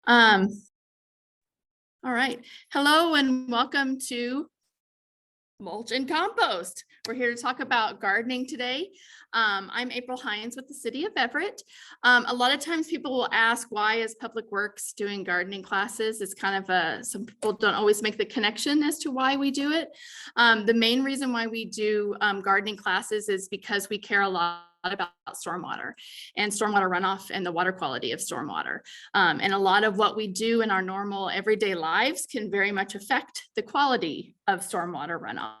Um, all right. Hello and welcome to Mulch and Compost. We're here to talk about gardening today. I'm April Hines with the City of Everett. A lot of times people will ask, why is Public Works doing gardening classes? It's kind of some people don't always make the connection as to why we do it. The main reason why we do gardening classes is because we care a lot about stormwater and stormwater runoff and the water quality of stormwater. And a lot of what we do in our normal everyday lives can very much affect the quality of stormwater runoff.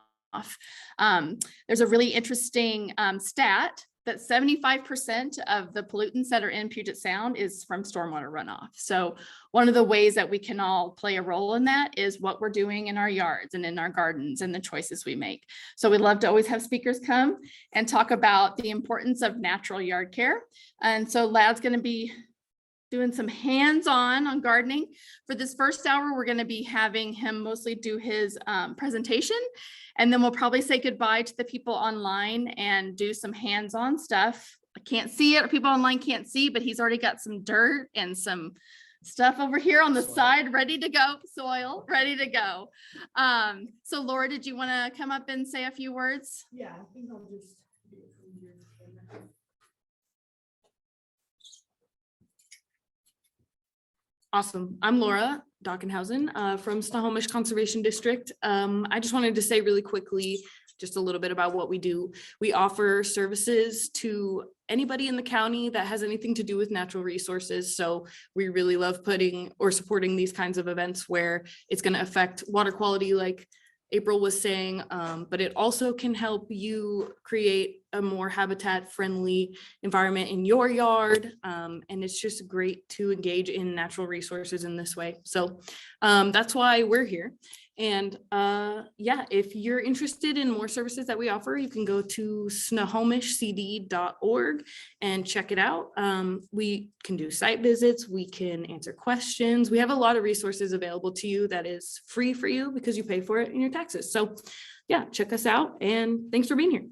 There's a really interesting stat that 75% of the pollutants that are in Puget Sound is from stormwater runoff. So one of the ways that we can all play a role in that is what we're doing in our yards and in our gardens and the choices we make. So we'd love to always have speakers come and talk about the importance of natural yard care. And so Lad's going to be doing some hands-on gardening. For this first hour, we're going to be having him mostly do his presentation, and then we'll probably say goodbye to the people online and do some hands-on stuff. I can't see it, or people online can't see, but he's already got some dirt and some stuff over here on the side ready to go, soil ready to go. So Laura, did you want to come up and say a few words? Yeah, I think I'll just do it from here. Awesome. I'm Laura Dockenhausen from Snohomish Conservation District. I just wanted to say really quickly just a little bit about what we do. We offer services to anybody in the county that has anything to do with natural resources. So we really love putting or supporting these kinds of events where it's going to affect water quality, like April was saying, but it also can help you create a more habitat friendly environment in your yard. And it's just great to engage in natural resources in this way. So that's why we're here. And yeah, if you're interested in more services that we offer, you can go to snohomishcd.org and check it out. We can do site visits, we can answer questions. We have a lot of resources available to you that is free for you because you pay for it in your taxes. So yeah, check us out and thanks for being here.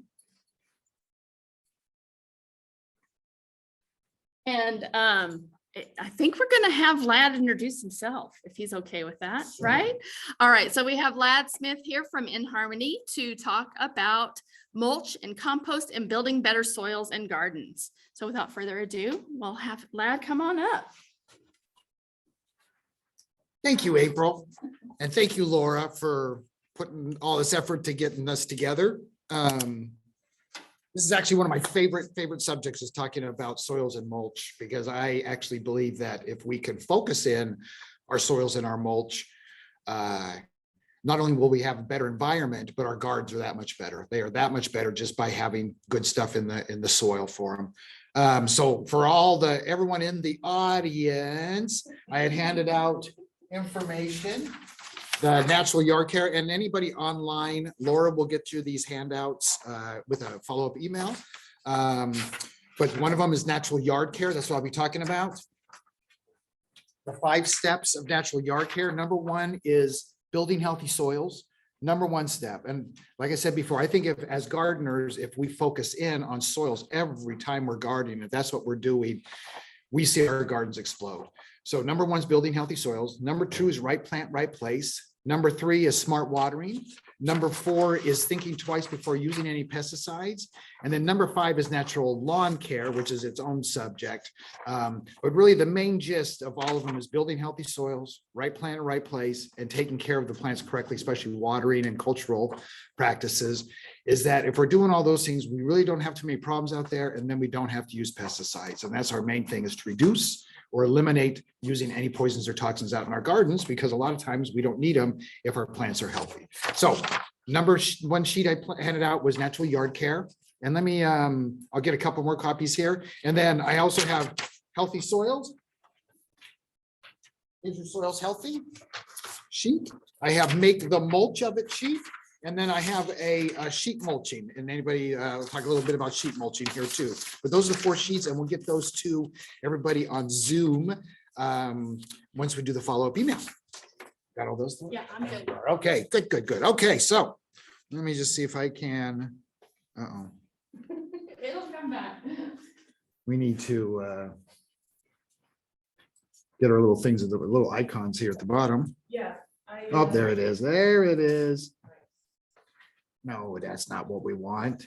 And I think we're going to have Lad introduce himself, if he's okay with that, sure. Right? All right, so we have Lad Smith here from In Harmony to talk about mulch and compost and building better soils and gardens. So without further ado, we'll have Lad come on up. Thank you, April. And thank you, Laura, for putting all this effort to getting us together. This is actually one of my favorite subjects, is talking about soils and mulch, because I actually believe that if we can focus in our soils and our mulch, not only will we have a better environment, but our gardens are that much better. They are that much better just by having good stuff in the soil for them. So for everyone in the audience, I had handed out information. The natural yard care, and anybody online, Laura will get you these handouts with a follow-up email. But one of them is natural yard care. That's what I'll be talking about. The 5 steps of natural yard care. Number 1 is building healthy soils. Number 1 step. And like I said before, I think as gardeners, if we focus in on soils every time we're gardening, if that's what we're doing, we see our gardens explode. So number 1 is building healthy soils. Number 2 is right plant, right place. Number 3 is smart watering. Number 4 is thinking twice before using any pesticides. And then number 5 is natural lawn care, which is its own subject. But really the main gist of all of them is building healthy soils, right plant, right place, and taking care of the plants correctly, especially watering and cultural practices. Is that if we're doing all those things, we really don't have too many problems out there, and then we don't have to use pesticides. And that's our main thing, is to reduce or eliminate using any poisons or toxins out in our gardens, because a lot of times we don't need them if our plants are healthy. So number 1 sheet I handed out was natural yard care. And let me, I'll get a couple more copies here. And then I also have healthy soils. Is your soils healthy? Sheet. I have make the mulch of it sheet. And then I have a sheet mulching, and anybody we'll talk a little bit about sheet mulching here too. But those are the 4 sheets, and we'll get those to everybody on Zoom once we do the follow-up email. Got all those? Yeah, I'm good. Okay, good. Okay, so let me just see if I can. It'll come back. We need to get our little things, the little icons here at the bottom. Yeah. Oh, there it is. There it is. No, that's not what we want.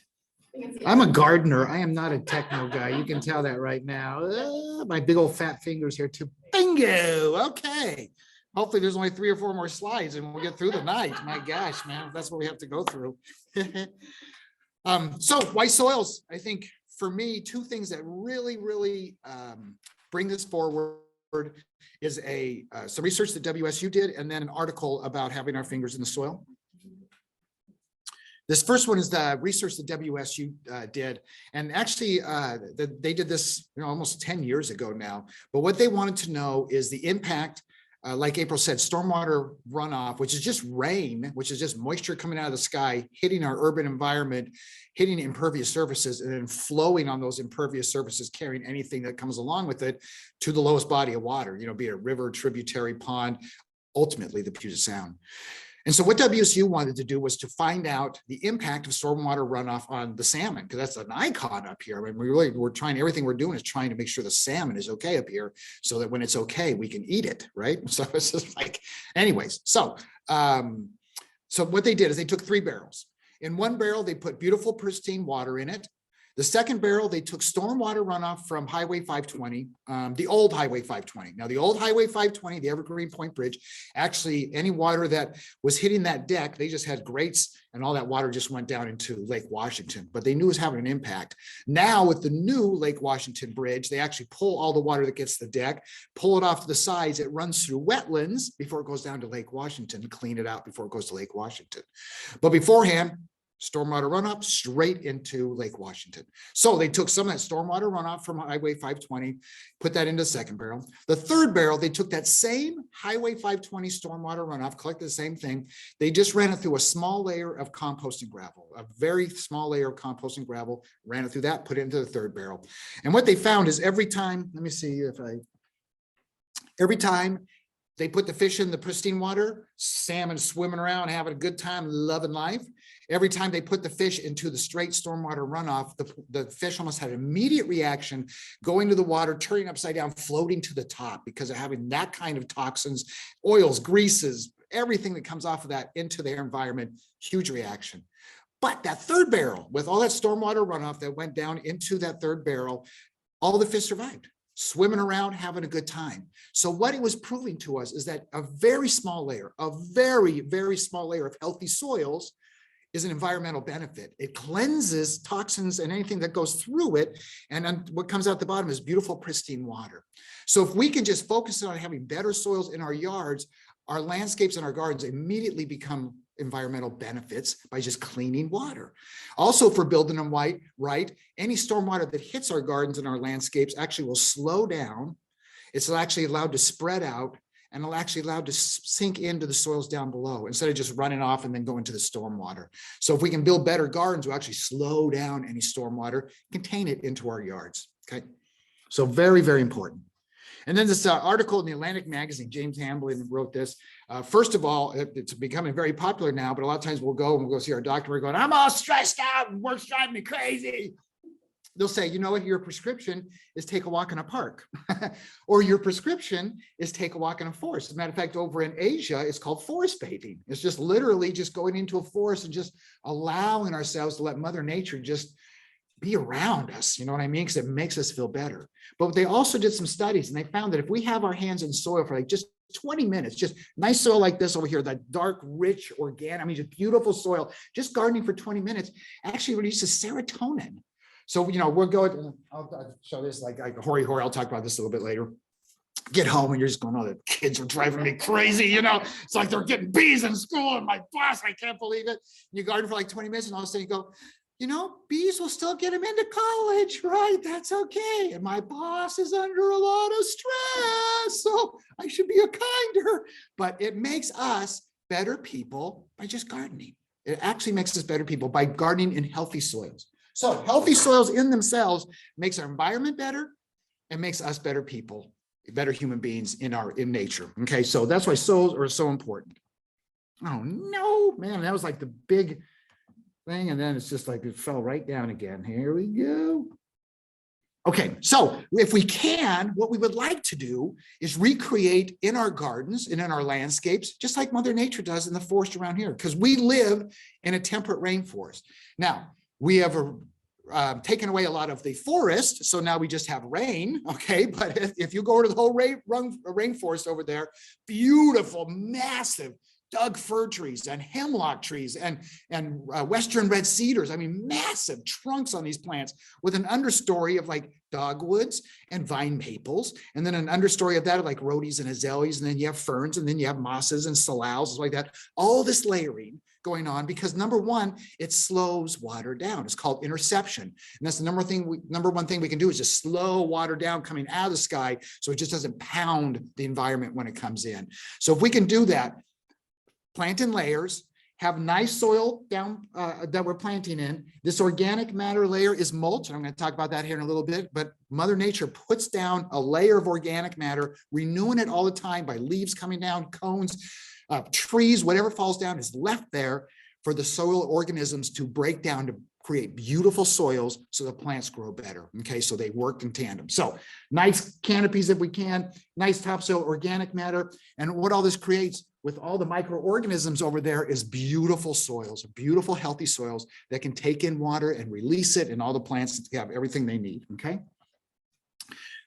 I'm a gardener. I am not a techno guy. You can tell that right now. My big old fat fingers here too. Bingo. Okay. Hopefully there's only 3 or 4 more slides and we'll get through the night. My gosh, man, that's what we have to go through. So why soils? I think for me, 2 things that really bring this forward is some research that WSU did, and then an article about having our fingers in the soil. This first one is the research that WSU did, and actually they did this almost 10 years ago now. But what they wanted to know is the impact, like April said, stormwater runoff, which is just rain, which is just moisture coming out of the sky, hitting our urban environment, hitting impervious surfaces, and then flowing on those impervious surfaces, carrying anything that comes along with it to the lowest body of water, be it a river, tributary, pond, ultimately the Puget Sound. And so what WSU wanted to do was to find out the impact of stormwater runoff on the salmon, because that's an icon up here. I mean, we're trying, everything we're doing is trying to make sure the salmon is okay up here so that when it's okay, we can eat it, right? So it's just like, anyways, so what they did is they took 3 barrels. In one barrel, they put beautiful, pristine water in it. The second barrel, they took stormwater runoff from Highway 520, the old Highway 520. Now, the old Highway 520, the Evergreen Point Bridge, actually, any water that was hitting that deck, they just had grates, and all that water just went down into Lake Washington, but they knew it was having an impact. Now, with the new Lake Washington Bridge, they actually pull all the water that gets to the deck, pull it off to the sides. It runs through wetlands before it goes down to Lake Washington, clean it out before it goes to Lake Washington. But beforehand, stormwater runoff straight into Lake Washington. So they took some of that stormwater runoff from Highway 520, put that into the second barrel. The third barrel, they took that same Highway 520 stormwater runoff, collected the same thing. They just ran it through a small layer of composting gravel, a very small layer of composting gravel, ran it through that, put it into the third barrel. And what they found is every time they put the fish in the pristine water, salmon swimming around, having a good time, loving life. Every time they put the fish into the straight stormwater runoff, the fish almost had an immediate reaction, going to the water, turning upside down, floating to the top because of having that kind of toxins, oils, greases, everything that comes off of that into their environment, huge reaction. But that third barrel, with all that stormwater runoff that went down into that third barrel, all the fish survived, swimming around, having a good time. So what it was proving to us is that a very small layer, a very, very small layer of healthy soils is an environmental benefit. It cleanses toxins and anything that goes through it. And then what comes out the bottom is beautiful, pristine water. So if we can just focus on having better soils in our yards, our landscapes and our gardens immediately become environmental benefits by just cleaning water. Also, for building them right, any stormwater that hits our gardens and our landscapes actually will slow down. It's actually allowed to spread out, and it'll actually allowed to sink into the soils down below instead of just running off and then going to the stormwater. So if we can build better gardens, we'll actually slow down any stormwater, contain it into our yards, okay? So very, very important. And then this article in the Atlantic magazine, James Hamblin wrote this. First of all, it's becoming very popular now, but a lot of times we'll go see our doctor, we're going, I'm all stressed out, work's driving me crazy. They'll say, you know what, your prescription is take a walk in a park, or your prescription is take a walk in a forest. As a matter of fact, over in Asia, it's called forest bathing. It's just literally just going into a forest and just allowing ourselves to let Mother Nature just be around us. You know what I mean? Because it makes us feel better. But they also did some studies, and they found that if we have our hands in soil for like just 20 minutes, just nice soil like this over here, that dark, rich, organic, I mean, just beautiful soil, just gardening for 20 minutes actually releases serotonin. So, you know, we're going, I'll show this like hoary, I'll talk about this a little bit later. Get home and you're just going, oh, the kids are driving me crazy, you know, it's like they're getting bees in school and my boss, I can't believe it. You garden for like 20 minutes and all of a sudden you go, you know, bees will still get them into college, right? That's okay. And my boss is under a lot of stress, so I should be a kinder. But it makes us better people by just gardening. It actually makes us better people by gardening in healthy soils. So healthy soils in themselves makes our environment better and makes us better people, better human beings in nature. Okay, so that's why soils are so important. Oh no, man, that was like the big thing, and then it's just like it fell right down again. Here we go. Okay, so if we can, what we would like to do is recreate in our gardens and in our landscapes, just like Mother Nature does in the forest around here, because we live in a temperate rainforest. Now, we have taken away a lot of the forest, so now we just have rain, okay? But if you go to the whole rainforest over there, beautiful, massive Doug fir trees and hemlock trees and western red cedars. I mean, massive trunks on these plants with an understory of like dogwoods and vine maples, and then an understory of that of like rhodies and azaleas, and then you have ferns, and then you have mosses and salals, like that. All this layering going on because number one, it slows water down. It's called interception, and that's the number one thing we can do is just slow water down coming out of the sky, so it just doesn't pound the environment when it comes in. So if we can do that, plant in layers, have nice soil down that we're planting in. This organic matter layer is mulch, and I'm going to talk about that here in a little bit, but Mother Nature puts down a layer of organic matter, renewing it all the time by leaves coming down, cones, trees, whatever falls down is left there for the soil organisms to break down to create beautiful soils so the plants grow better. Okay, so they work in tandem. So nice canopies if we can, nice topsoil, organic matter, and what all this creates with all the microorganisms over there is beautiful soils, beautiful healthy soils that can take in water and release it, and all the plants have everything they need. Okay.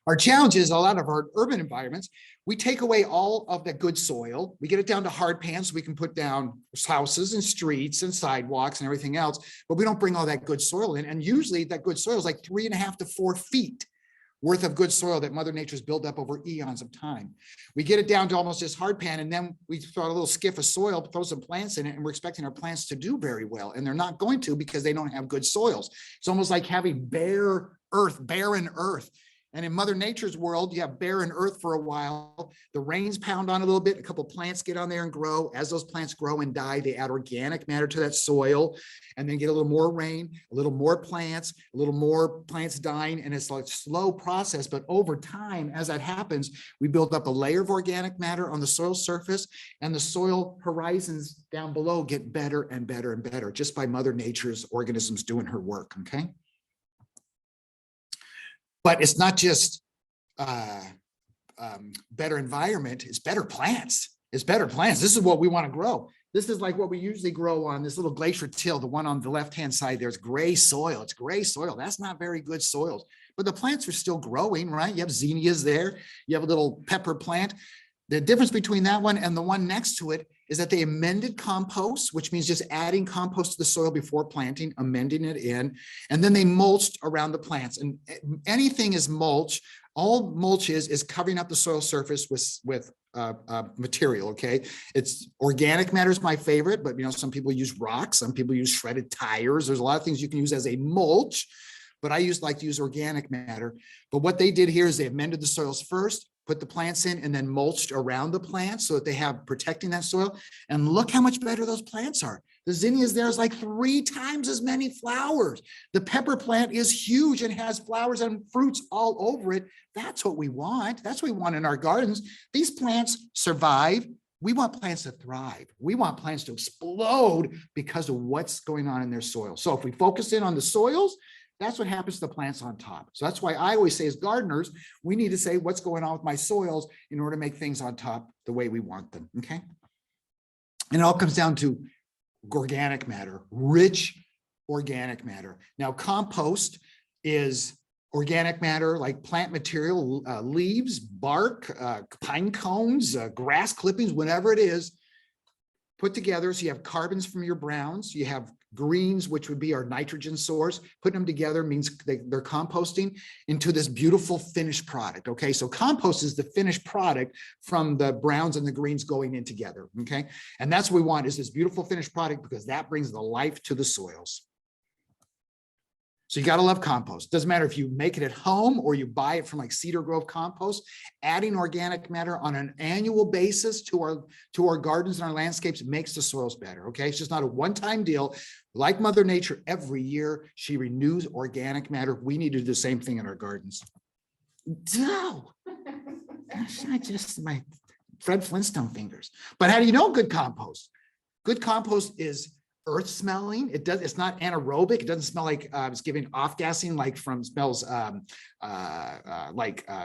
Our challenge is a lot of our urban environments, we take away all of the good soil, we get it down to hard pans so we can put down houses and streets and sidewalks and everything else, but we don't bring all that good soil in. And usually that good soil is like 3.5 to 4 feet worth of good soil that Mother Nature's built up over eons of time. We get it down to almost just hard pan, and then we throw a little skiff of soil, throw some plants in it, and we're expecting our plants to do very well. And they're not going to because they don't have good soils. It's almost like having barren earth. And in Mother Nature's world, you have barren earth for a while. The rains pound on a little bit, a couple plants get on there and grow. As those plants grow and die, they add organic matter to that soil, and then get a little more rain, a little more plants, a little more plants dying. And it's like a slow process, but over time, as that happens, we build up a layer of organic matter on the soil surface, and the soil horizons down below get better and better and better just by Mother Nature's organisms doing her work, okay? But it's not just better environment, it's better plants. It's better plants. This is what we want to grow. This is like what we usually grow on this little glacier till, the one on the left-hand side, there's gray soil. It's gray soil. That's not very good soils, but the plants are still growing, right? You have zinnias there. You have a little pepper plant. The difference between that one and the one next to it is that they amended compost, which means just adding compost to the soil before planting, amending it in, and then they mulched around the plants. And anything is mulch. All mulch is covering up the soil surface with material, okay? It's organic matter is my favorite, but some people use rocks, some people use shredded tires. There's a lot of things you can use as a mulch, but I like to use organic matter. But what they did here is they amended the soils first, put the plants in, and then mulched around the plants so that they have protecting that soil. And look how much better those plants are. The zinnias there is like 3 times as many flowers. The pepper plant is huge and has flowers and fruits all over it. That's what we want. That's what we want in our gardens. These plants survive. We want plants to thrive. We want plants to explode because of what's going on in their soil. So if we focus in on the soils, that's what happens to the plants on top. So that's why I always say as gardeners, we need to say what's going on with my soils in order to make things on top the way we want them, okay? And it all comes down to organic matter, rich organic matter. Now, compost is organic matter like plant material, leaves, bark, pine cones, grass clippings, whatever it is, put together. So you have carbons from your browns, you have greens, which would be our nitrogen source. Putting them together means they're composting into this beautiful finished product. Okay, so compost is the finished product from the browns and the greens going in together. Okay, and that's what we want, is this beautiful finished product, because that brings the life to the soils. So you got to love compost. Doesn't matter if you make it at home or you buy it from like Cedar Grove Compost. Adding organic matter on an annual basis to our gardens and our landscapes makes the soils better. Okay, it's just not a one-time deal. Like Mother Nature, every year she renews organic matter. We need to do the same thing in our gardens. No, that's not just my Fred Flintstone fingers. But how do you know good compost? Good compost is earth smelling. It's not anaerobic. It doesn't smell like it's giving off gassing like from smells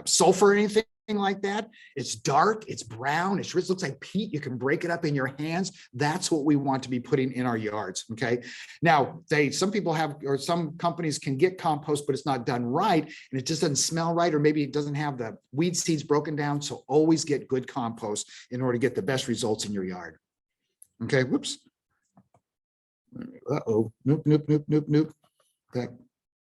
sulfur or anything like that. It's dark, it's brown, it looks like peat. You can break it up in your hands. That's what we want to be putting in our yards. Okay. Now some people have, or some companies can get compost, but it's not done right. And it just doesn't smell right. Or maybe it doesn't have the weed seeds broken down. So always get good compost in order to get the best results in your yard. Okay. Whoops. Uh-oh. Nope.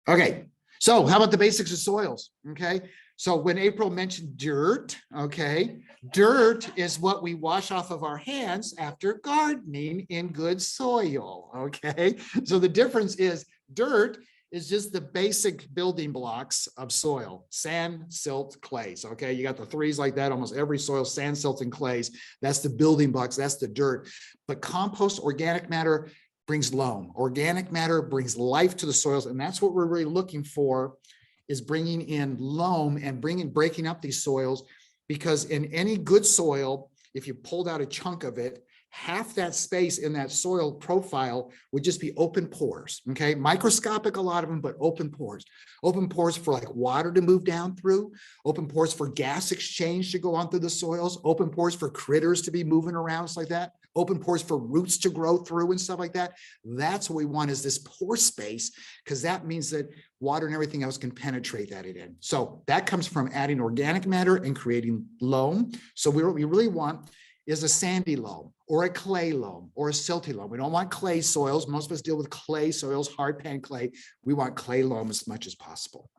Okay. So how about the basics of soils? Okay. So when April mentioned dirt, okay, dirt is what we wash off of our hands after gardening in good soil. Okay. So the difference is dirt is just the basic building blocks of soil: sand, silt, clays. Okay. You got the threes like that, almost every soil: sand, silt, and clays. That's the building blocks. That's the dirt. But compost, organic matter, brings loam. Organic matter brings life to the soils. And that's what we're really looking for, is bringing in loam and breaking up these soils, because in any good soil, if you pulled out a chunk of it, half that space in that soil profile would just be open pores. Okay. Microscopic, a lot of them, but open pores for like water to move down through, open pores for gas exchange to go on through the soils, open pores for critters to be moving around, like that, open pores for roots to grow through and stuff like that. That's what we want, is this pore space, because that means that water and everything else can penetrate that in. So that comes from adding organic matter and creating loam. So what we really want is a sandy loam or a clay loam or a silty loam. We don't want clay soils. Most of us deal with clay soils, hard pan clay. We want clay loam as much as possible.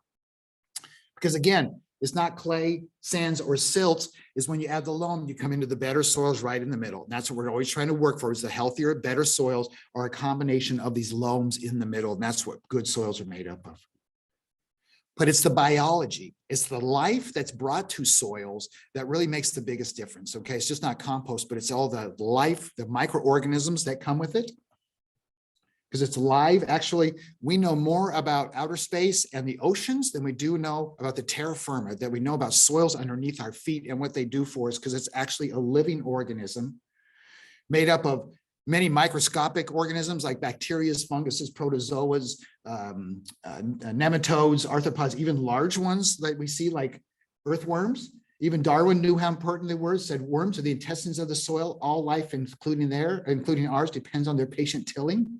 Because again, it's not clay, sands, or silts. Is when you add the loam, you come into the better soils right in the middle. And that's what we're always trying to work for, is the healthier, better soils, or a combination of these loams in the middle. And that's what good soils are made up of. But it's the biology, it's the life that's brought to soils that really makes the biggest difference. Okay, it's just not compost, but it's all the life, the microorganisms that come with it. Because it's live. Actually, we know more about outer space and the oceans than we do know about the terra firma, that we know about soils underneath our feet and what they do for us, because it's actually a living organism made up of many microscopic organisms like bacteria, funguses, protozoas, nematodes, arthropods, even large ones that we see like earthworms. Even Darwin knew how important they were, said worms are the intestines of the soil. All life, including ours, depends on their patient tilling.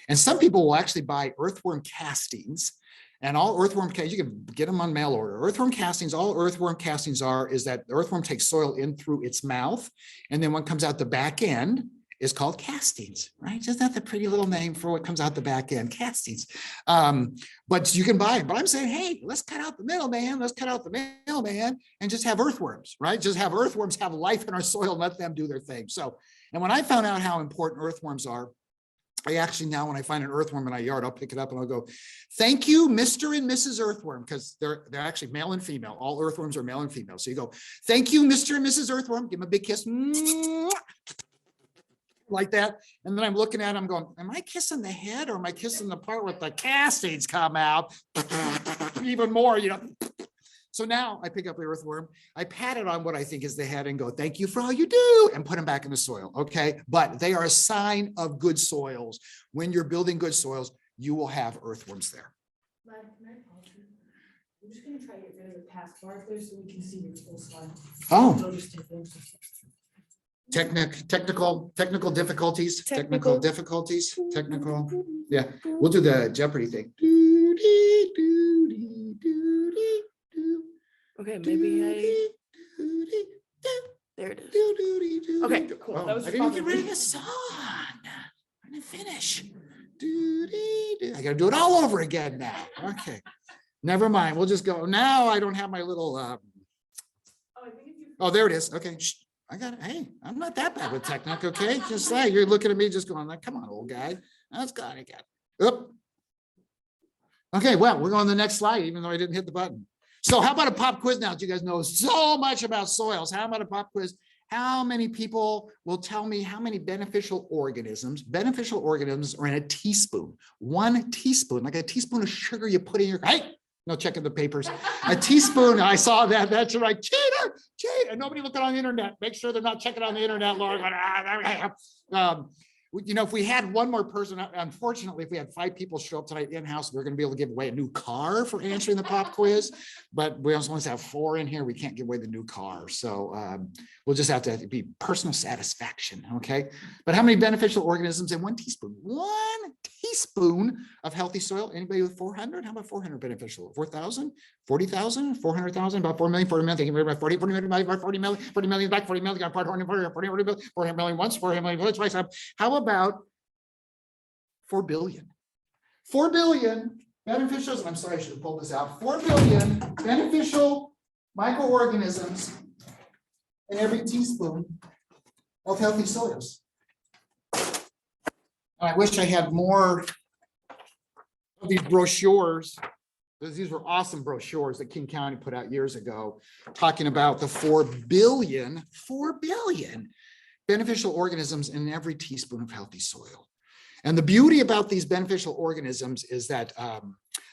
And some people will actually buy earthworm castings, and all earthworm castings, you can get them on mail order. Earthworm castings, all earthworm castings is that the earthworm takes soil in through its mouth, and then what comes out the back end is called castings, right? Just not the pretty little name for what comes out the back end, castings. But you can buy it. But I'm saying, hey, let's cut out the middleman. Let's cut out the middleman and just have earthworms, right? Just have earthworms have life in our soil and let them do their thing. So, and when I found out how important earthworms are, I actually now, when I find an earthworm in my yard, I'll pick it up and I'll go, thank you, Mr. and Mrs. Earthworm, because they're actually male and female. All earthworms are male and female. So you go, thank you, Mr. and Mrs. Earthworm. Give them a big kiss. Like that. And then I'm looking at them going, am I kissing the head or am I kissing the part where the castings come out? Even more, you know. So now I pick up the earthworm, I pat it on what I think is the head and go, thank you for all you do, and put them back in the soil. Okay. But they are a sign of good soils. When you're building good soils, you will have earthworms there. I'm just gonna try to get rid of the taskbar there so we can see your full slide. Oh. So just take them. Technical difficulties, technical. Yeah, we'll do the Jeopardy thing. Okay, maybe there it is. Okay, cool. Oh, That was I didn't get probably- rid of the song. I didn't finish. I gotta do it all over again now. Okay, never mind. We'll just go. Now I don't have my little. Oh, there it is. Okay. Shh. I got it. Hey, I'm not that bad with technique, okay? Just like you're looking at me just going like, come on, old guy. That's got it. Oop. Okay, well, we're going to the next slide, even though I didn't hit the button. So how about a pop quiz now? You guys know so much about soils. How about a pop quiz? How many people will tell me how many beneficial organisms are in a teaspoon? 1 teaspoon, like a teaspoon of sugar you put in your, hey, no checking the papers. A teaspoon, I saw that, that's right, cheater. And nobody looking on the internet. Make sure they're not checking on the internet, Laura. you know, if we had one more person, unfortunately, if we had 5 people show up tonight in-house, we're gonna be able to give away a new car for answering the pop quiz. But we also want to have 4 in here. We can't give away the new car. So we'll just have to be personal satisfaction, okay? But how many beneficial organisms in 1 teaspoon? 1 teaspoon of healthy soil. Anybody with 400? How about 400 beneficial? 4,000? 40,000? 400,000? About 4 million, 40 million. Thank you very much. 40 million, 40 million back, 40 million, got 40 million once, 40 million twice. How about 4 billion? 4 billion beneficials, and I'm sorry, I should have pulled this out. 4 billion beneficial microorganisms in every teaspoon of healthy soils. I wish I had more of these brochures. These were awesome brochures that King County put out years ago, talking about the 4 billion beneficial organisms in every teaspoon of healthy soil. And the beauty about these beneficial organisms is that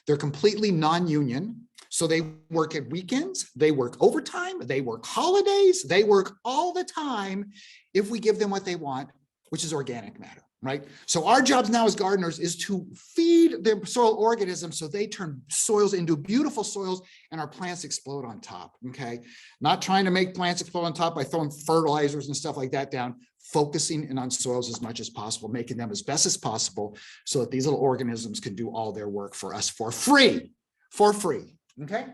they're completely non-union. So they work at weekends, they work overtime, they work holidays, they work all the time if we give them what they want, which is organic matter, right? So our jobs now as gardeners is to feed the soil organisms so they turn soils into beautiful soils and our plants explode on top, okay? Not trying to make plants explode on top by throwing fertilizers and stuff like that down, focusing in on soils as much as possible, making them as best as possible so that these little organisms can do all their work for us for free, okay?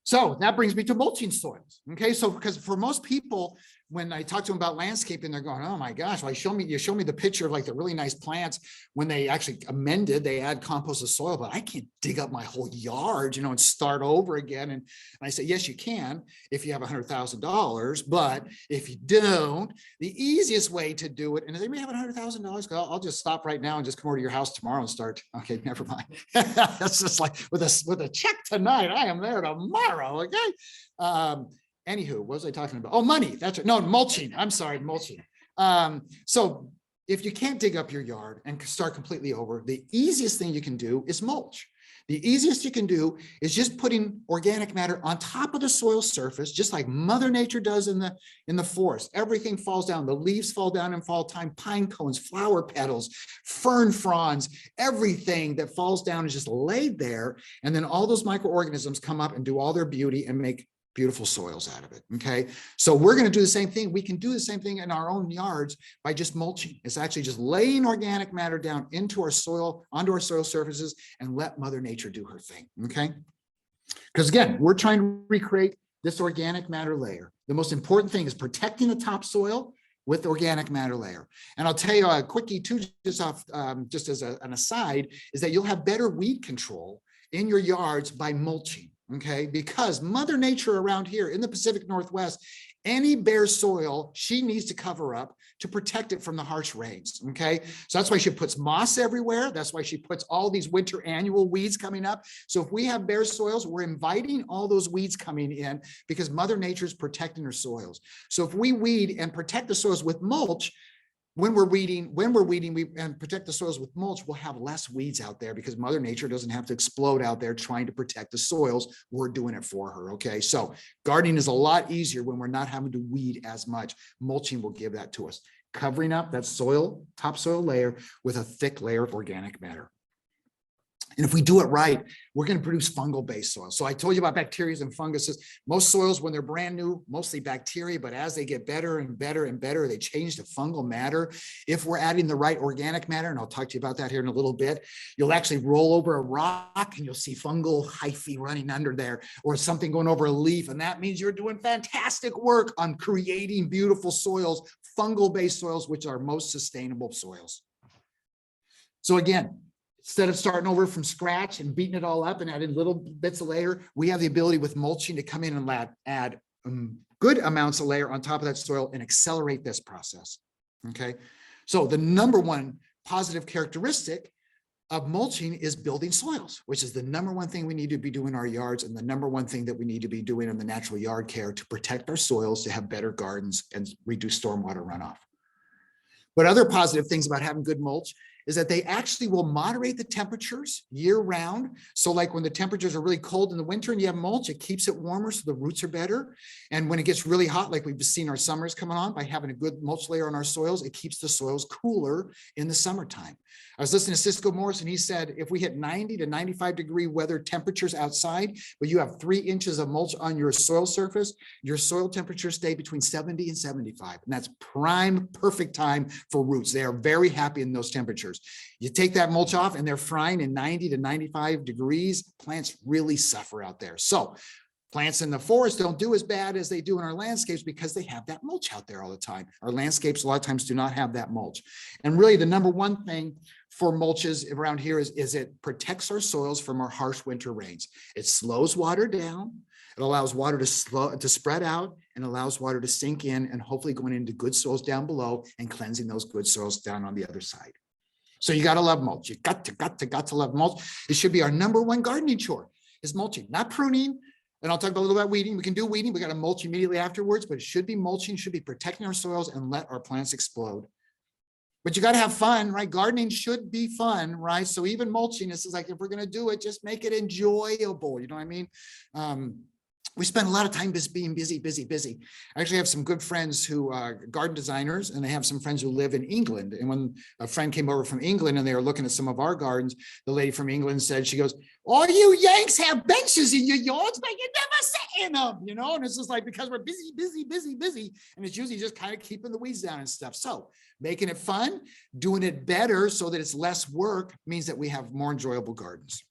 So that brings me to mulching soils, okay? So because for most people, when I talk to them about landscaping, they're going, oh my gosh, well, you show me the picture of like the really nice plants when they actually amended, they add composted soil, but I can't dig up my whole yard, you know, and start over again. And I say, yes, you can if you have $100,000, but if you don't, the easiest way to do it, and if they may have $100,000, I'll just stop right now and just come over to your house tomorrow and start. Okay, never mind. That's just like with a check tonight, I am there tomorrow, okay? Anywho, what was I talking about? Oh, money. That's right. No, mulching. I'm sorry, mulching. So if you can't dig up your yard and start completely over, the easiest thing you can do is mulch. The easiest you can do is just putting organic matter on top of the soil surface, just like Mother Nature does in the forest. Everything falls down. The leaves fall down in fall time, pine cones, flower petals, fern fronds, everything that falls down is just laid there. And then all those microorganisms come up and do all their beauty and make beautiful soils out of it, okay? So we're going to do the same thing. We can do the same thing in our own yards by just mulching. It's actually just laying organic matter down into our soil, onto our soil surfaces, and let Mother Nature do her thing, okay? Because again, we're trying to recreate this organic matter layer. The most important thing is protecting the topsoil with organic matter layer. And I'll tell you a quickie too, just as an aside, is that you'll have better weed control in your yards by mulching. Okay, because Mother Nature around here in the Pacific Northwest, any bare soil she needs to cover up to protect it from the harsh rains. Okay, so that's why she puts moss everywhere. That's why she puts all these winter annual weeds coming up. So if we have bare soils, we're inviting all those weeds coming in because Mother Nature is protecting her soils. So if we weed and protect the soils with mulch, when we're weeding, and protect the soils with mulch, we'll have less weeds out there because Mother Nature doesn't have to explode out there trying to protect the soils. We're doing it for her, okay? So gardening is a lot easier when we're not having to weed as much. Mulching will give that to us. Covering up that topsoil layer with a thick layer of organic matter. And if we do it right, we're going to produce fungal-based soil. So I told you about bacteria and funguses. Most soils, when they're brand new, mostly bacteria, but as they get better and better and better, they change to fungal matter. If we're adding the right organic matter, and I'll talk to you about that here in a little bit, you'll actually roll over a rock and you'll see fungal hyphae running under there, or something going over a leaf. And that means you're doing fantastic work on creating beautiful soils, fungal-based soils, which are most sustainable soils. So again, instead of starting over from scratch and beating it all up and adding little bits of layer, we have the ability with mulching to come in and add good amounts of layer on top of that soil and accelerate this process, okay? So the number one positive characteristic of mulching is building soils, which is the number one thing we need to be doing in our yards and the number one thing that we need to be doing in the natural yard care to protect our soils, to have better gardens and reduce stormwater runoff. But other positive things about having good mulch is that they actually will moderate the temperatures year round. So like when the temperatures are really cold in the winter and you have mulch, it keeps it warmer so the roots are better. And when it gets really hot, like we've seen our summers coming on, by having a good mulch layer on our soils, it keeps the soils cooler in the summertime. I was listening to Cisco Morris and he said, if we hit 90 to 95 degree weather temperatures outside, but you have 3 inches of mulch on your soil surface, your soil temperatures stay between 70 and 75. And that's prime, perfect time for roots. They are very happy in those temperatures. You take that mulch off and they're frying in 90 to 95 degrees, plants really suffer out there. So plants in the forest don't do as bad as they do in our landscapes because they have that mulch out there all the time. Our landscapes a lot of times do not have that mulch. And really the number one thing for mulches around here is it protects our soils from our harsh winter rains. It slows water down. It allows water to spread out and allows water to sink in and hopefully going into good soils down below and cleansing those good soils down on the other side. So you got to love mulch. You got to love mulch. It should be our number one gardening chore is mulching, not pruning. And I'll talk a little about weeding. We can do weeding. We got to mulch immediately afterwards, but it should be mulching, should be protecting our soils and let our plants explode. But you got to have fun, right? Gardening should be fun, right? So even mulching, this is like, if we're going to do it, just make it enjoyable. You know what I mean? We spend a lot of time just being busy. I actually have some good friends who are garden designers, and I have some friends who live in England. And when a friend came over from England and they were looking at some of our gardens, the lady from England said, she goes, all you Yanks have benches in your yards, but you never sit in them, you know? And it's just like, because we're busy. And it's usually just kind of keeping the weeds down and stuff. So making it fun, doing it better so that it's less work means that we have more enjoyable gardens.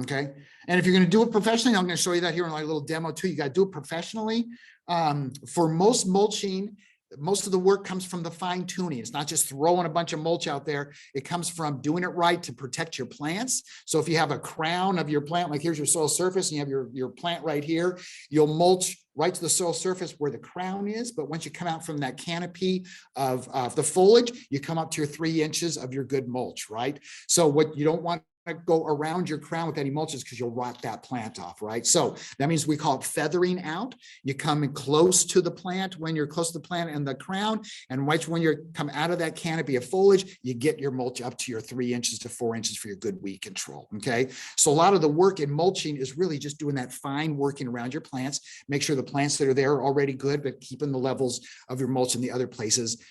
Okay. And if you're going to do it professionally, I'm going to show you that here in like a little demo too. You got to do it professionally. For most mulching, most of the work comes from the fine tuning. It's not just throwing a bunch of mulch out there. It comes from doing it right to protect your plants. So if you have a crown of your plant, like here's your soil surface and you have your plant right here, you'll mulch right to the soil surface where the crown is. But once you come out from that canopy of the foliage, you come up to your 3 inches of your good mulch, right? So what you don't want to go around your crown with any mulches because you'll rot that plant off, right? So that means we call it feathering out. You come in close to the plant when you're close to the plant and the crown, and right when you come out of that canopy of foliage, you get your mulch up to your 3 inches to 4 inches for your good weed control, okay? So a lot of the work in mulching is really just doing that fine working around your plants. Make sure the plants that are there are already good, but keeping the levels of your mulch in the other places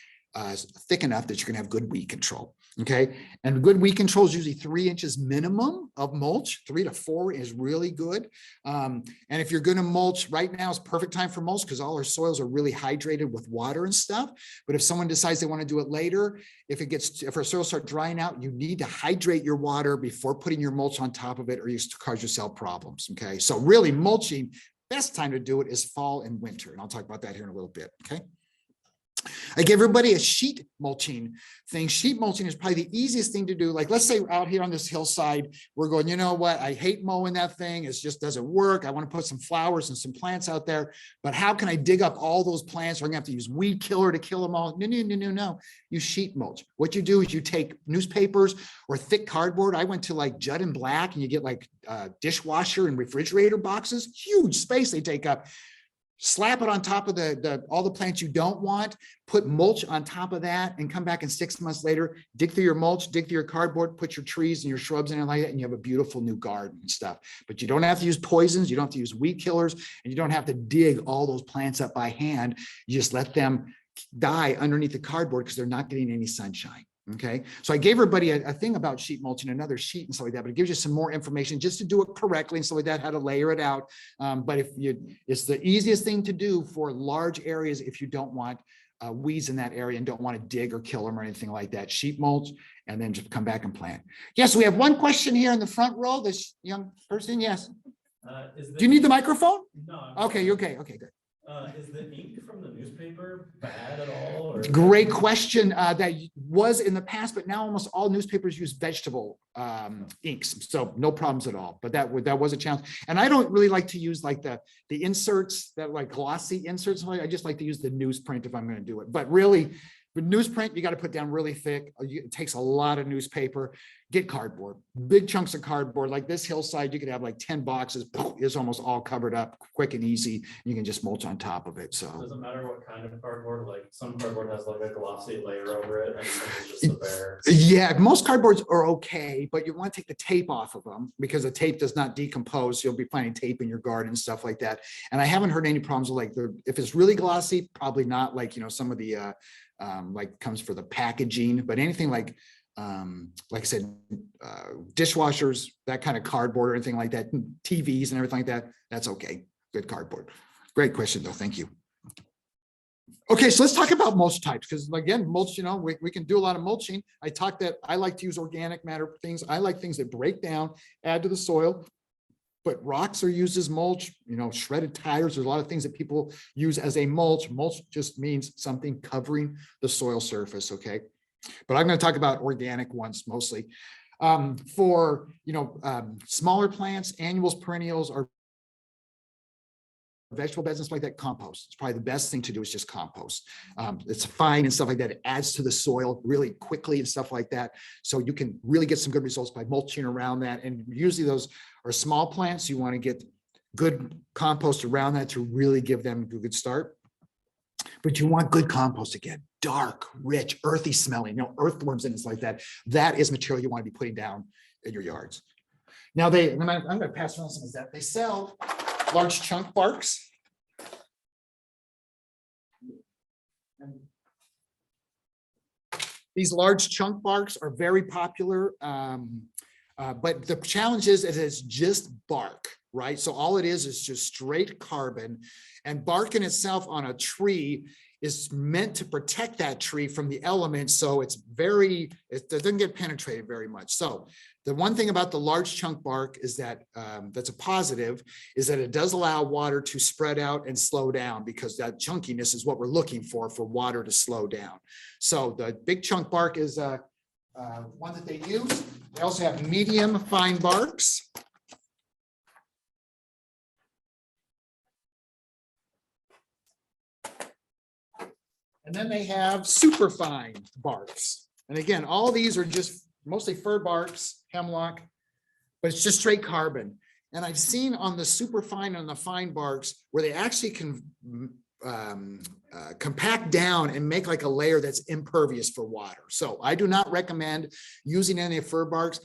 thick enough that you're going to have good weed control. Okay. And good weed control is usually 3 inches minimum of mulch. 3 to 4 is really good. And if you're going to mulch right now, it's perfect time for mulch because all our soils are really hydrated with water and stuff. But if someone decides they want to do it later, if our soils start drying out, you need to hydrate your water before putting your mulch on top of it, or you cause yourself problems. Okay. So really mulching, best time to do it is fall and winter. And I'll talk about that here in a little bit. Okay. I give everybody a sheet mulching thing. Sheet mulching is probably the easiest thing to do. Like, let's say out here on this hillside, we're going, you know what? I hate mowing that thing. It just doesn't work. I want to put some flowers and some plants out there, but how can I dig up all those plants? Or I'm gonna have to use weed killer to kill them all. No. You sheet mulch. What you do is you take newspapers or thick cardboard. I went to like Judd and Black and you get like dishwasher and refrigerator boxes, huge space they take up. Slap it on top of all the plants you don't want, put mulch on top of that, and come back in 6 months later, dig through your mulch, dig through your cardboard, put your trees and your shrubs in it like that, and you have a beautiful new garden and stuff. But you don't have to use poisons, you don't have to use weed killers, and you don't have to dig all those plants up by hand. You just let them die underneath the cardboard because they're not getting any sunshine. Okay, so I gave everybody a thing about sheet mulching, another sheet and stuff like that, but it gives you some more information just to do it correctly and stuff like that, how to layer it out. But it's the easiest thing to do for large areas if you don't want weeds in that area and don't want to dig or kill them or anything like that. Sheet mulch and then just come back and plant. Yes, we have one question here in the front row. This young person, yes. Do you need the microphone? No. Okay, you're okay. Okay, good. Is the ink from the newspaper bad at all? Or? Great question. That was in the past, but now almost all newspapers use vegetable inks, so no problems at all. But that was a challenge. And I don't really like to use like the inserts, that like glossy inserts. I just like to use the newsprint if I'm going to do it. But really, with newsprint, you got to put down really thick. It takes a lot of newspaper. get cardboard, big chunks of cardboard. Like this hillside, you could have like 10 boxes. It's almost all covered up, quick and easy. You can just mulch on top of it. So Doesn't matter what kind of cardboard, like some cardboard has like a glossy layer over it and some is just a bare. yeah, most cardboards are okay, but you want to take the tape off of them because the tape does not decompose. You'll be finding tape in your garden and stuff like that. And I haven't heard any problems with like if it's really glossy, probably not like, some of the like comes for the packaging, but anything like I said, dishwashers, that kind of cardboard or anything like that, TVs and everything like that, that's okay. Good cardboard. Great question though. Thank you. Okay, so let's talk about mulch types because again, mulch, we can do a lot of mulching. I talked that I like to use organic matter things. I like things that break down, add to the soil, but rocks are used as mulch, shredded tires. There's a lot of things that people use as a mulch. Mulch just means something covering the soil surface. Okay. But I'm going to talk about organic ones mostly. For smaller plants, annuals, perennials, or vegetable beds and stuff like that, compost. It's probably the best thing to do is just compost. It's fine and stuff like that. It adds to the soil really quickly and stuff like that. So you can really get some good results by mulching around that. And usually those are small plants. You want to get good compost around that to really give them a good start. But you want good compost again, dark, rich, earthy smelling, earthworms and stuff like that. That is material you want to be putting down in your yards. Now I'm going to pass around some of that. They sell large chunk barks. These large chunk barks are very popular, but the challenge is it's just bark, right? So all it is just straight carbon, and bark in itself on a tree is meant to protect that tree from the elements. So it doesn't get penetrated very much. So the one thing about the large chunk bark is that that's a positive, is that it does allow water to spread out and slow down, because that chunkiness is what we're looking for water to slow down. So the big chunk bark is one that they use. They also have medium fine barks. And then they have super fine barks. And again, all these are just mostly fir barks, hemlock, but it's just straight carbon. And I've seen on the super fine and the fine barks where they actually can compact down and make like a layer that's impervious for water. So I do not recommend using any fir barks.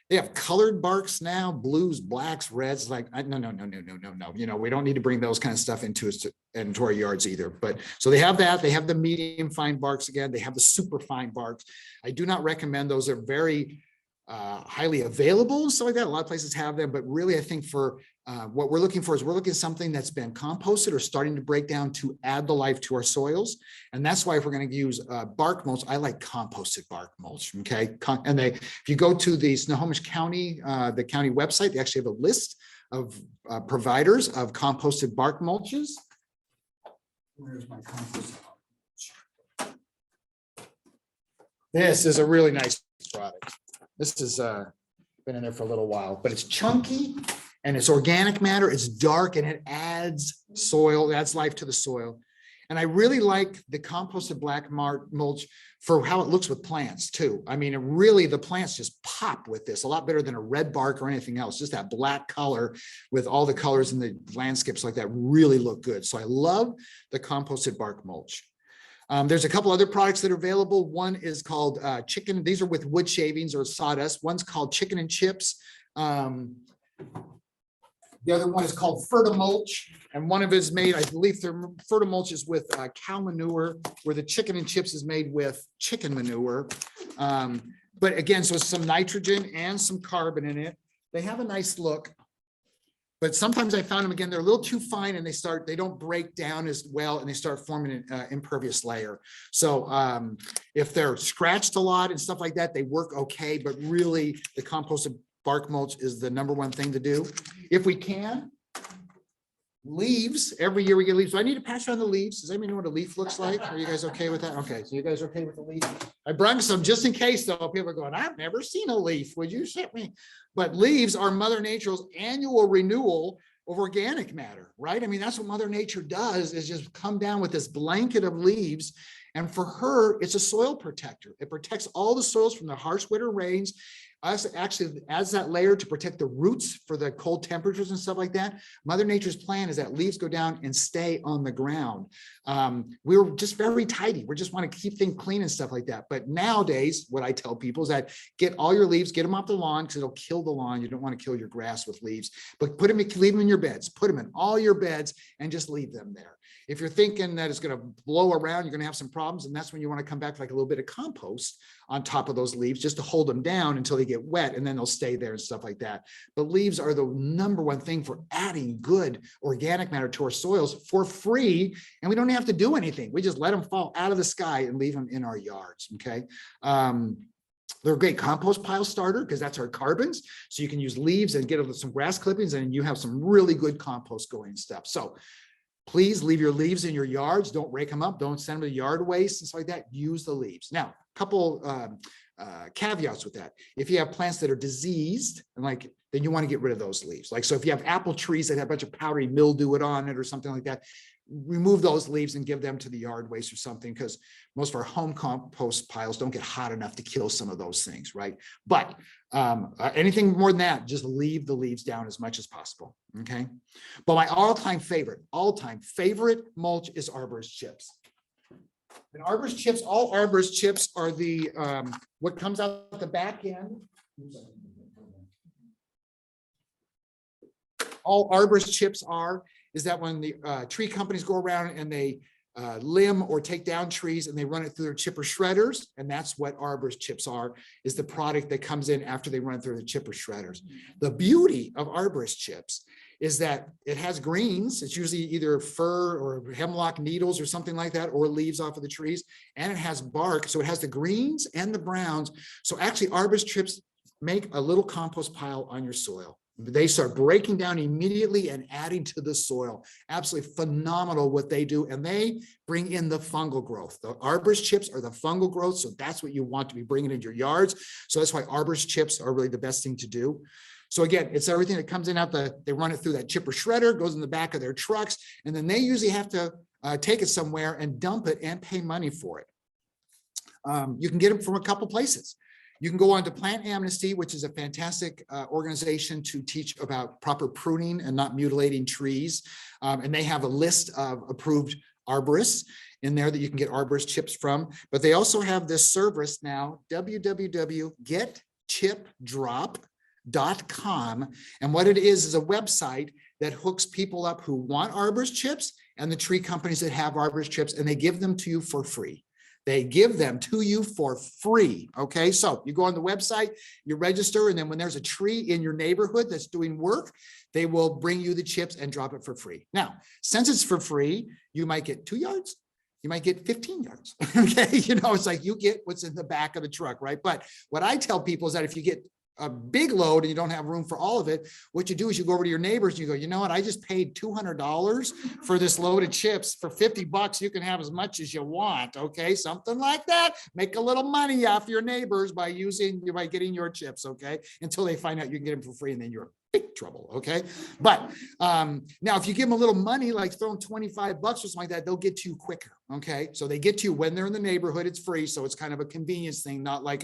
They have colored barks now, blues, blacks, reds. Like, no. We don't need to bring those kind of stuff into our yards either. But so they have that. They have the medium fine barks again. They have the super fine barks. I do not recommend those. Are very highly available and stuff like that. A lot of places have them, but really, I think for what we're looking for is we're looking at something that's been composted or starting to break down to add the life to our soils. And that's why if we're going to use bark mulch, I like composted bark mulch. Okay. And if you go to the Snohomish County, the county website, they actually have a list of providers of composted bark mulches. Where's my composted bark mulch? This is a really nice product. This has been in there for a little while, but it's chunky and it's organic matter. It's dark and it adds soil, adds life to the soil. And I really like the composted black mulch for how it looks with plants too. I mean, the plants just pop with this a lot better than a red bark or anything else. Just that black color with all the colors in the landscapes like that really look good. So I love the composted bark mulch. There's a couple other products that are available. One is called chicken. These are with wood shavings or sawdust. One's called chicken and chips. The other one is called Fertimulch, and one of it is made, I believe, the Fertimulch is with cow manure, where the chicken and chips is made with chicken manure. But again, so it's some nitrogen and some carbon in it. They have a nice look. But sometimes I found them, again, they're a little too fine and they don't break down as well and they start forming an impervious layer. So if they're scratched a lot and stuff like that, they work okay, but really the composted bark mulch is the number one thing to do. If we can, leaves, every year we get leaves. So I need to pass around the leaves. Does anybody know what a leaf looks like? Are you guys okay with that? Okay, so you guys are okay with the leaf? I brought some just in case though. People are going, I've never seen a leaf. Would you ship me? But leaves are Mother Nature's annual renewal of organic matter, right? I mean, that's what Mother Nature does, is just come down with this blanket of leaves. And for her, it's a soil protector. It protects all the soils from the harsh winter rains. actually adds that layer to protect the roots for the cold temperatures and stuff like that. Mother Nature's plan is that leaves go down and stay on the ground. We're just very tidy. We just want to keep things clean and stuff like that. But nowadays, what I tell people is that get all your leaves, get them off the lawn because it'll kill the lawn. You don't want to kill your grass with leaves, but leave them in your beds, put them in all your beds and just leave them there. If you're thinking that it's going to blow around, you're going to have some problems. And that's when you want to come back like a little bit of compost on top of those leaves just to hold them down until they get wet and then they'll stay there and stuff like that. But leaves are the number one thing for adding good organic matter to our soils for free. And we don't have to do anything. We just let them fall out of the sky and leave them in our yards. Okay. They're a great compost pile starter because that's our carbons. So you can use leaves and get some grass clippings and you have some really good compost going and stuff. So please leave your leaves in your yards. Don't rake them up. Don't send them to yard waste and stuff like that. Use the leaves. Now, a couple caveats with that. If you have plants that are diseased, and then you want to get rid of those leaves. So if you have apple trees that have a bunch of powdery mildew on it or something like that, remove those leaves and give them to the yard waste or something, because most of our home compost piles don't get hot enough to kill some of those things, right? But anything more than that, just leave the leaves down as much as possible, okay? But my all-time favorite mulch is arborist chips. And arborist chips, all arborist chips are the what comes out the back end. All arborist chips is that when the tree companies go around and they limb or take down trees and they run it through their chipper shredders, and that's what arborist chips is the product that comes in after they run through the chipper shredders. The beauty of arborist chips is that it has greens. It's usually either fir or hemlock needles or something like that, or leaves off of the trees, and it has bark. So it has the greens and the browns. So actually arborist chips make a little compost pile on your soil. They start breaking down immediately and adding to the soil. Absolutely phenomenal what they do. And they bring in the fungal growth. The arborist chips are the fungal growth. So that's what you want to be bringing into your yards. So that's why arborist chips are really the best thing to do. So again, it's everything that comes in they run it through that chipper shredder, goes in the back of their trucks, and then they usually have to take it somewhere and dump it and pay money for it. You can get them from a couple places. You can go on to Plant Amnesty, which is a fantastic organization to teach about proper pruning and not mutilating trees. And they have a list of approved arborists in there that you can get arborist chips from. But they also have this service now, www.getchipdrop.com. And what it is a website that hooks people up who want arborist chips and the tree companies that have arborist chips, and they give them to you for free. They give them to you for free. Okay, so you go on the website, you register, and then when there's a tree in your neighborhood that's doing work, they will bring you the chips and drop it for free. Now, since it's for free, you might get 2 yards, you might get 15 yards. Okay, it's like you get what's in the back of the truck, right? But what I tell people is that if you get a big load and you don't have room for all of it, what you do is you go over to your neighbors and you go, you know what, I just paid $200 for this load of chips. For $50, you can have as much as you want. Okay, something like that. Make a little money off your neighbors by getting your chips, okay, until they find out you can get them for free, and then you're in big trouble. Okay, but now if you give them a little money, like throw them $25 or something like that, they'll get to you quicker. Okay, so they get to you when they're in the neighborhood. It's free, so it's kind of a convenience thing, not like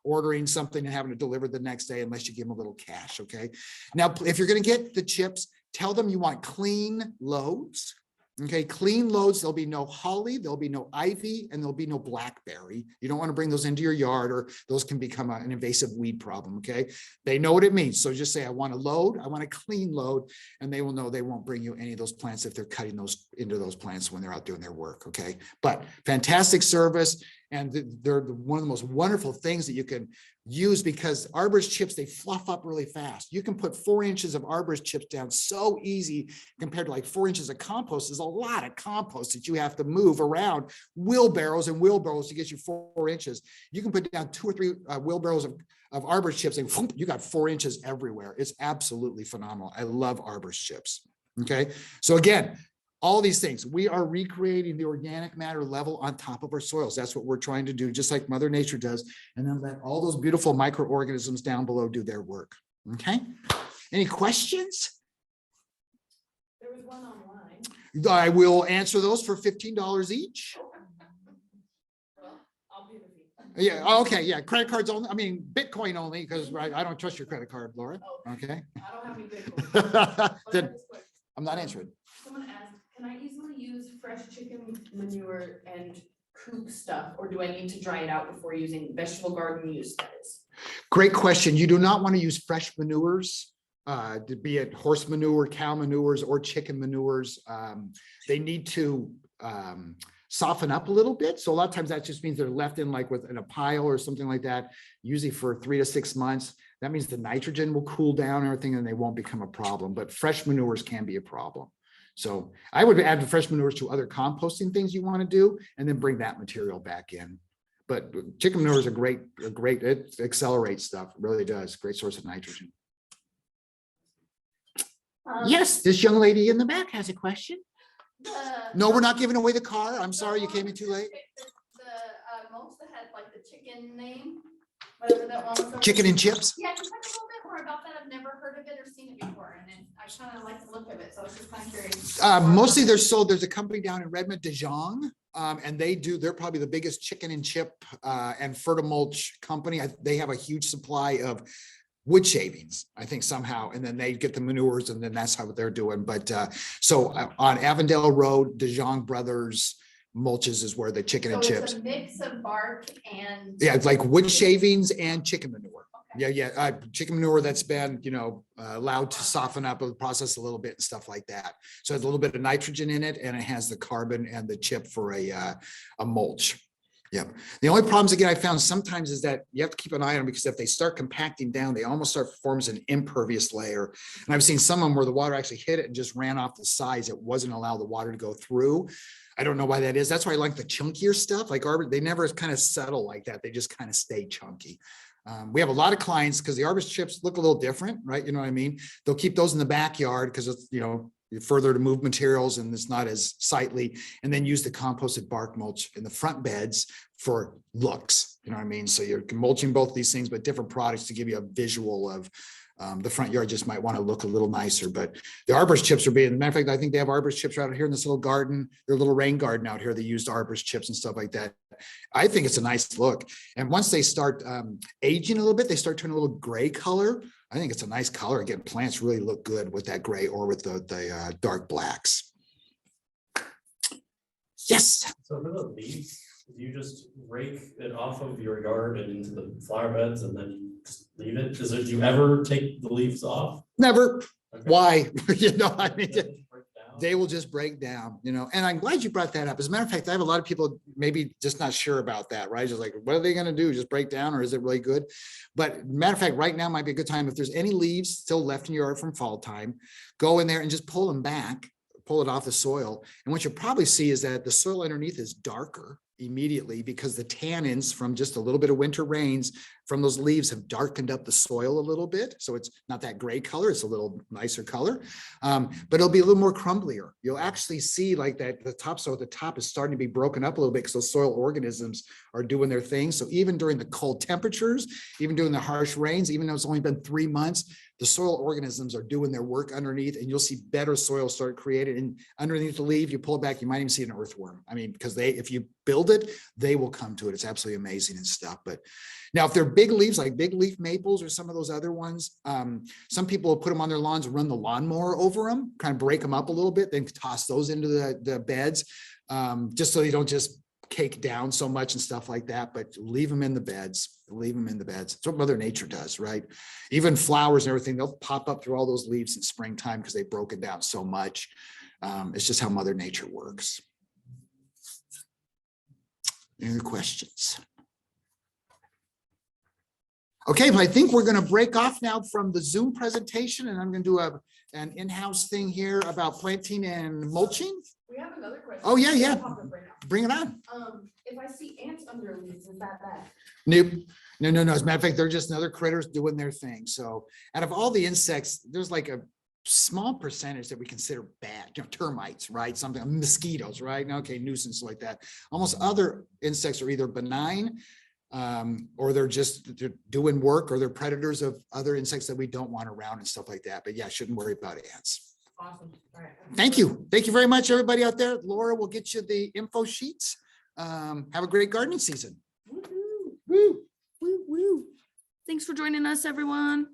ordering something and having it delivered the next day unless you give them a little cash. Okay, now if you're going to get the chips, tell them you want clean loads. Okay, clean loads. There'll be no holly, there'll be no ivy, and there'll be no blackberry. You don't want to bring those into your yard, or those can become an invasive weed problem. Okay, they know what it means. So just say, I want a load, I want a clean load, and they will know they won't bring you any of those plants if they're cutting those into those plants when they're out doing their work. Okay, but fantastic service. And they're one of the most wonderful things that you can use, because arborist chips, they fluff up really fast. You can put 4 inches of arborist chips down so easy, compared to like 4 inches of compost. There's a lot of compost that you have to move around wheelbarrows and wheelbarrows to get you 4 inches. You can put down 2 or 3 wheelbarrows of arborist chips and whoop, you got 4 inches everywhere. It's absolutely phenomenal. I love arborist chips. Okay, so again, all these things, we are recreating the organic matter level on top of our soils. That's what we're trying to do, just like Mother Nature does. And then let all those beautiful microorganisms down below do their work. Okay. Any questions? There was one online. I will answer those for $15 each. Well, I'll pay the fee. Yeah, oh, okay, yeah, credit cards only, I mean, Bitcoin only, because I don't trust your credit card, Laura, okay? I don't have any Bitcoin. But I have Then this question. I'm not answering. Someone asked, can I easily use fresh chicken manure and coop stuff, or do I need to dry it out before using vegetable garden use that is? Great question. You do not want to use fresh manures, be it horse manure, cow manures, or chicken manures. They need to soften up a little bit. So a lot of times that just means they're left in like in a pile or something like that, usually for 3 to 6 months. That means the nitrogen will cool down and everything, and they won't become a problem. But fresh manures can be a problem. So I would add fresh manures to other composting things you want to do, and then bring that material back in. But chicken manure is a great, it accelerates stuff, it really does. Great source of nitrogen. Yes, this young lady in the back has a question. No, we're not giving away the car. I'm sorry you came in too late. The mulch that had like the chicken name, whatever that one was. Chicken and chips. Yeah, can you talk a little bit more about that? I've never heard of it or seen it before, and then I kind of like the look of it, so I was just kind of curious. Mostly they're sold, there's a company down in Redmond, DeJong, and they're probably the biggest chicken and chip and fertimulch company. They have a huge supply of wood shavings, I think somehow, and then they get the manures, and then that's how they're doing. But so on Avondale Road, DeJong Brothers mulches is where the chicken and chips. It's a mix of bark and. Yeah, it's like wood shavings and chicken manure. Yeah, chicken manure that's been, allowed to soften up the process a little bit and stuff like that. So it's a little bit of nitrogen in it, and it has the carbon and the chip for a mulch. Yeah. The only problems again I found sometimes is that you have to keep an eye on them, because if they start compacting down, they almost start forms an impervious layer. And I've seen some of them where the water actually hit it and just ran off the sides. It wasn't allowed the water to go through. I don't know why that is. That's why I like the chunkier stuff. Like arbor, they never kind of settle like that. They just kind of stay chunky. We have a lot of clients because the Arbus chips look a little different, right? You know what I mean? They'll keep those in the backyard because it's, further to move materials and it's not as sightly, and then use the composted bark mulch in the front beds for looks. You know what I mean? So you're mulching both these things, but different products to give you a visual of the front yard just might want to look a little nicer. But the Arbor's chips are being, matter of fact, I think they have Arbor's chips out here in this little garden, their little rain garden out here. They used Arbor's chips and stuff like that. I think it's a nice look. And once they start aging a little bit, they start turning a little gray color. I think it's a nice color. Again, plants really look good with that gray or with the dark blacks. Yes. So for the leaves, you just rake it off of your yard and into the flower beds and then you just leave it? Do you ever take the leaves off? Never. Okay. Why? I mean, They they will just break down, and I'm glad you brought that up. As a matter of fact, I have a lot of people maybe just not sure about that, right? Just like, what are they going to do? Just break down, or is it really good? But matter of fact, right now might be a good time. If there's any leaves still left in your yard from fall time, go in there and just pull them back, pull it off the soil. And what you'll probably see is that the soil underneath is darker immediately because the tannins from just a little bit of winter rains from those leaves have darkened up the soil a little bit. So it's not that gray color, it's a little nicer color, but it'll be a little more crumblier. You'll actually see like that the topsoil at the top is starting to be broken up a little bit because those soil organisms are doing their thing. So even during the cold temperatures, even during the harsh rains, even though it's only been 3 months, the soil organisms are doing their work underneath, and you'll see better soil start created. And underneath the leaf, you pull it back, you might even see an earthworm. I mean, because if you build it, they will come to it. It's absolutely amazing and stuff. But now, if they're big leaves, like big leaf maples or some of those other ones, some people will put them on their lawns and run the lawnmower over them, kind of break them up a little bit, then toss those into the beds, just so you don't just cake down so much and stuff like that, but leave them in the beds, leave them in the beds. It's what Mother Nature does, right? Even flowers and everything, they'll pop up through all those leaves in springtime because they've broken down so much. It's just how Mother Nature works. Any other questions? Okay, but I think we're going to break off now from the Zoom presentation, and I'm going to do an in-house thing here about planting and mulching. We have another question. Oh, yeah, yeah. Pop up right now. Bring it on. If I see ants under leaves, is that bad? Nope. No. As a matter of fact, they're just another critters doing their thing. So out of all the insects, there's like a small percentage that we consider bad, termites, right? Something, mosquitoes, right? Okay, nuisance like that. Almost other insects are either benign, or they're doing work, or they're predators of other insects that we don't want around and stuff like that. But yeah, shouldn't worry about ants. Awesome. All right. Thank you. Thank you very much, everybody out there. Laura will get you the info sheets. Have a great gardening season. Woohoo. Thanks for joining us, everyone.